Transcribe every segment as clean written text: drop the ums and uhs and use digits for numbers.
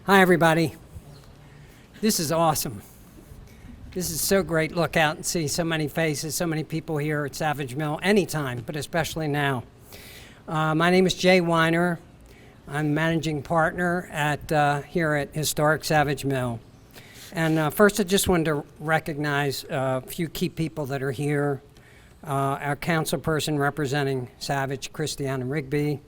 Hi, everybody. This is awesome. This is so great. Look out and see so many faces, so many people here at Savage Mill, anytime, but especially now. My name is Jay Weiner. I'm managing partner here at Historic Savage Mill. And first, I just wanted to recognize a few key people that are here. Our councilperson representing Savage, Christiana Rigby.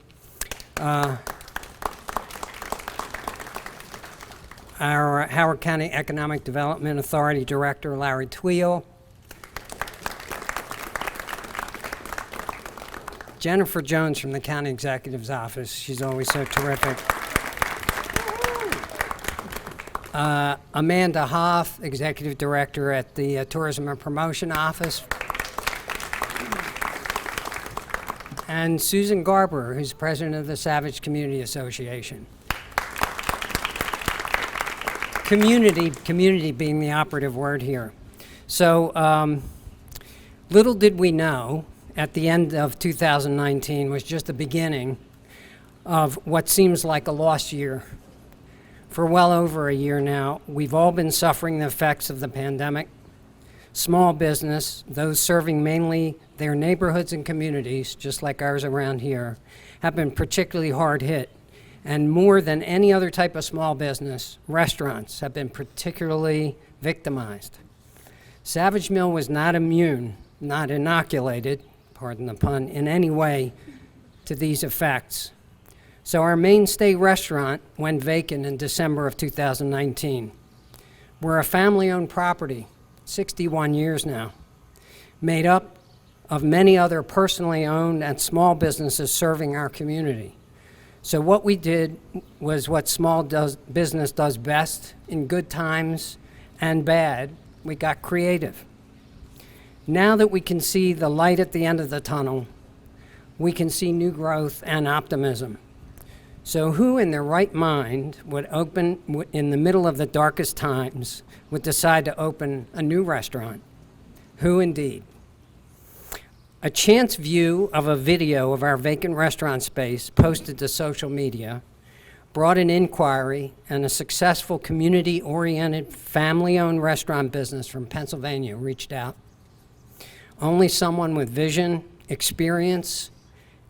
Our Howard County Economic Development Authority Director, Larry Tweel. Jennifer Jones from the County Executive's Office. She's always so terrific. Amanda Hoff, Executive Director at the Tourism and Promotion Office. And Susan Garber, who's President of the Savage Community Association. Community being the operative word here. So little did we know at the end of 2019 was just the beginning of what seems like a lost year. For well over a year now, we've all been suffering the effects of the pandemic. Small business, those serving mainly their neighborhoods and communities, just like ours around here, have been particularly hard hit. And more than any other type of small business, restaurants have been particularly victimized. Savage Mill was not immune, not inoculated, pardon the pun, in any way to these effects. So our mainstay restaurant went vacant in December of 2019. We're a family-owned property, 61 years now, made up of many other personally owned and small businesses serving our community. So what we did was what small business does best in good times and bad. We got creative. Now that we can see the light at the end of the tunnel, we can see new growth and optimism. So who in their right mind would open, in the middle of the darkest times, would decide to open a new restaurant? Who indeed? A chance view of a video of our vacant restaurant space posted to social media brought an inquiry, and a successful community-oriented, family-owned restaurant business from Pennsylvania reached out. Only someone with vision, experience,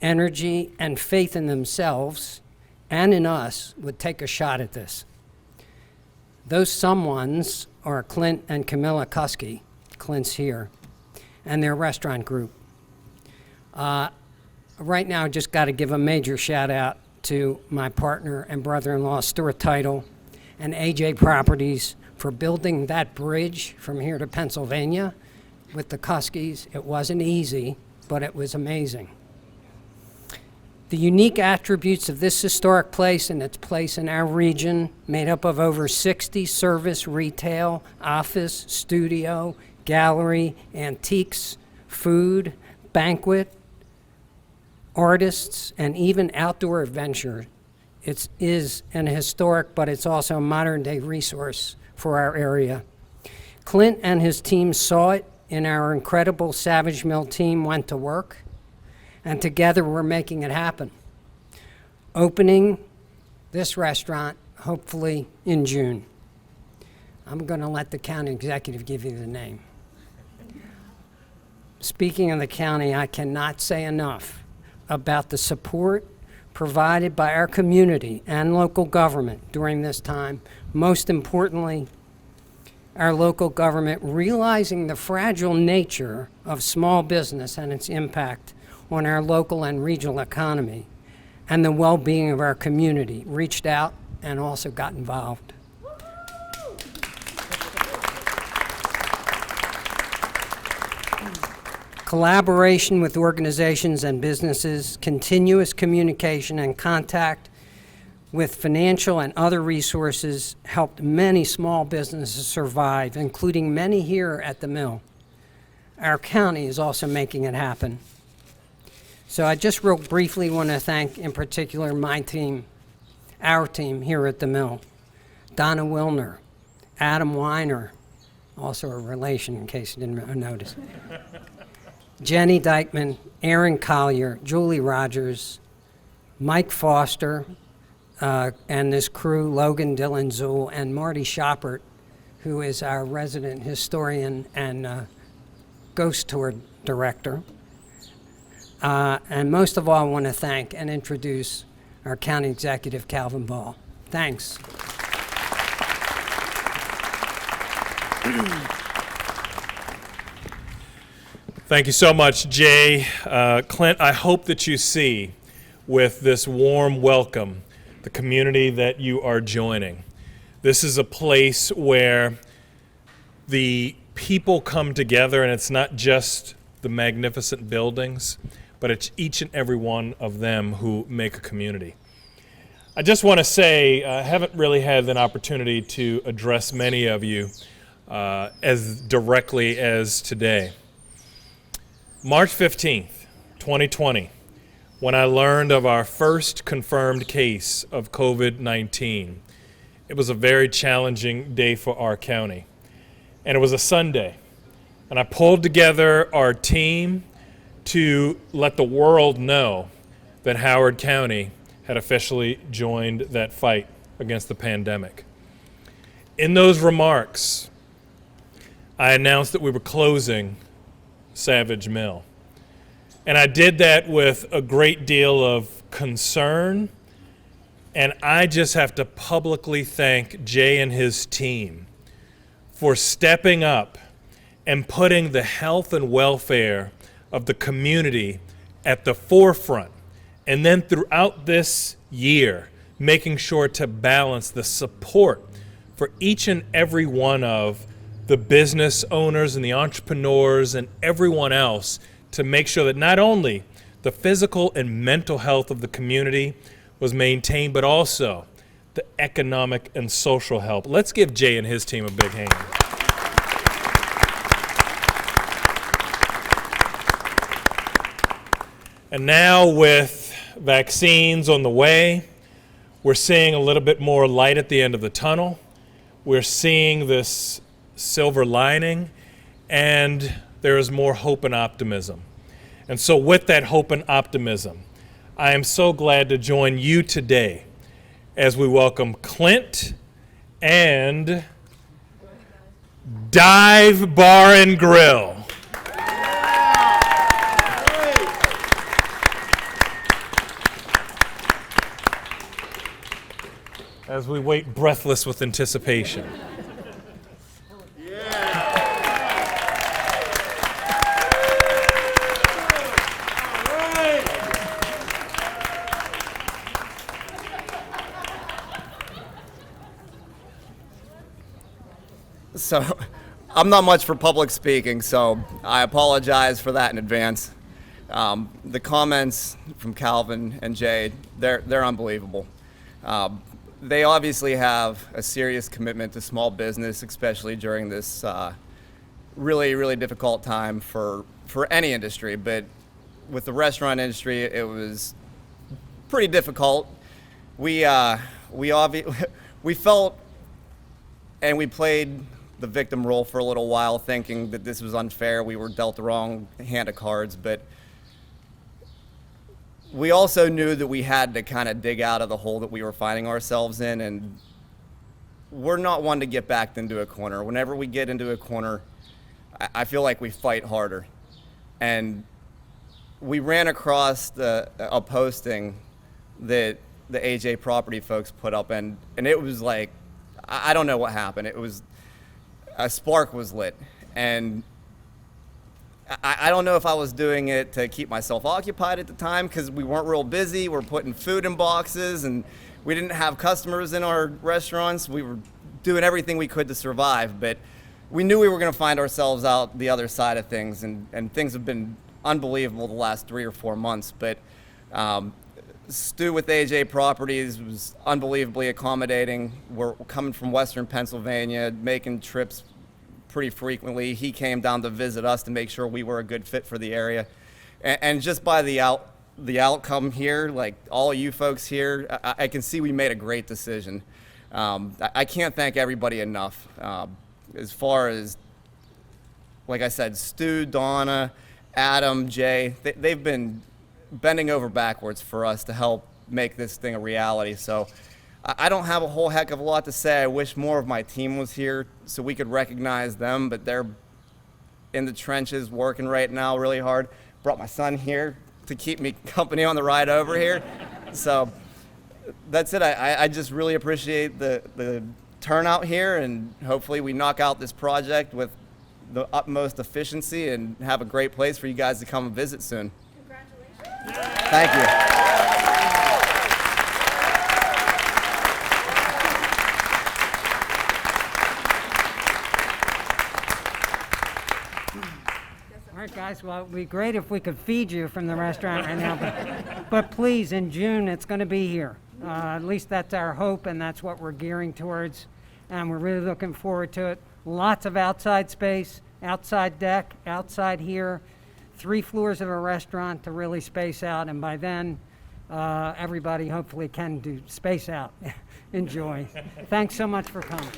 energy, and faith in themselves and in us would take a shot at this. Those someones are Clint and Camilla Kuski, Clint's here, and their restaurant group. Right now, I just got to give a major shout out to my partner and brother-in-law, Stuart Title, and AJ Properties for building that bridge from here to Pennsylvania with the Kuskis. It wasn't easy, but it was amazing. The unique attributes of this historic place and its place in our region, made up of over 60 service, retail, office, studio, gallery, antiques, food, banquet, artists, and even outdoor adventure. It is an historic, but it's also a modern-day resource for our area. Clint and his team saw it, and our incredible Savage Mill team went to work, and together we're making it happen. Opening this restaurant, hopefully in June. I'm going to let the county executive give you the name. Speaking of the county, I cannot say enough about the support provided by our community and local government during this time. Most importantly, our local government realizing the fragile nature of small business and its impact on our local and regional economy and the well-being of our community, reached out and also got involved. Collaboration with organizations and businesses, continuous communication and contact with financial and other resources helped many small businesses survive, including many here at the mill. Our county is also making it happen. So I just real briefly want to thank, in particular, my team, our team here at the mill. Donna Wilner, Adam Weiner, also a relation in case you didn't notice. Jenny Dykeman, Aaron Collier, Julie Rogers, Mike Foster, and this crew, Logan Dillon Zool and Marty Shoppert, who is our resident historian and ghost tour director. And most of all, I want to thank and introduce our county executive, Calvin Ball. Thanks. Thank you so much, Jay. Clint, I hope that you see with this warm welcome the community that you are joining. This is a place where the people come together, and it's not just the magnificent buildings, but it's each and every one of them who make a community. I just want to say, I haven't really had an opportunity to address many of you as directly as today. March 15th, 2020, when I learned of our first confirmed case of COVID-19, it was a very challenging day for our county. And it was a Sunday. And I pulled together our team to let the world know that Howard County had officially joined that fight against the pandemic. In those remarks, I announced that we were closing Savage Mill. And I did that with a great deal of concern, and I just have to publicly thank Jay and his team for stepping up and putting the health and welfare of the community at the forefront. And then throughout this year, making sure to balance the support for each and every one of the business owners and the entrepreneurs and everyone else to make sure that not only the physical and mental health of the community was maintained, but also the economic and social help. Let's give Jay and his team a big hand. And now with vaccines on the way, we're seeing a little bit more light at the end of the tunnel. We're seeing this silver lining, and there is more hope and optimism. And so with that hope and optimism, I am so glad to join you today as we welcome Clint and Dive Bar and Grill. As we wait breathless with anticipation. So, I'm not much for public speaking, so I apologize for that in advance. The comments from Calvin and Jay, they're unbelievable. They obviously have a serious commitment to small business, especially during this really, really difficult time for any industry. But with the restaurant industry, it was pretty difficult. We felt, and we played the victim role for a little while, thinking that this was unfair. We were dealt the wrong hand of cards, but we also knew that we had to kind of dig out of the hole that we were finding ourselves in, and we're not one to get backed into a corner. Whenever we get into a corner, I feel like we fight harder. And we ran across a posting that the AJ Property folks put up, and it was like, I don't know what happened. It was, a spark was lit, and I don't know if I was doing it to keep myself occupied at the time because we weren't real busy. We're putting food in boxes and we didn't have customers in our restaurants. We were doing everything we could to survive, but we knew we were going to find ourselves out the other side of things, and things have been unbelievable the last 3 or 4 months. But Stu with AJ Properties was unbelievably accommodating. We're coming from Western Pennsylvania, making trips pretty frequently. He came down to visit us to make sure we were a good fit for the area. And just by the outcome here, like all of you folks here, I can see we made a great decision. I can't thank everybody enough. As far as, like I said, Stu, Donna, Adam, Jay, they've been bending over backwards for us to help make this thing a reality. So I don't have a whole heck of a lot to say. I wish more of my team was here so we could recognize them, but they're in the trenches working right now really hard. Brought my son here to keep me company on the ride over here. So that's it. I just really appreciate the turnout here, and hopefully we knock out this project with the utmost efficiency and have a great place for you guys to come and visit soon. Congratulations. Thank you. All right, guys, well, it'd be great if we could feed you from the restaurant right now, but please, in June, it's going to be here. At least that's our hope, and that's what we're gearing towards, and we're really looking forward to it. Lots of outside space, outside deck, outside here, 3 floors of a restaurant to really space out, and by then, everybody hopefully can do space out. Enjoy. Thanks so much for coming.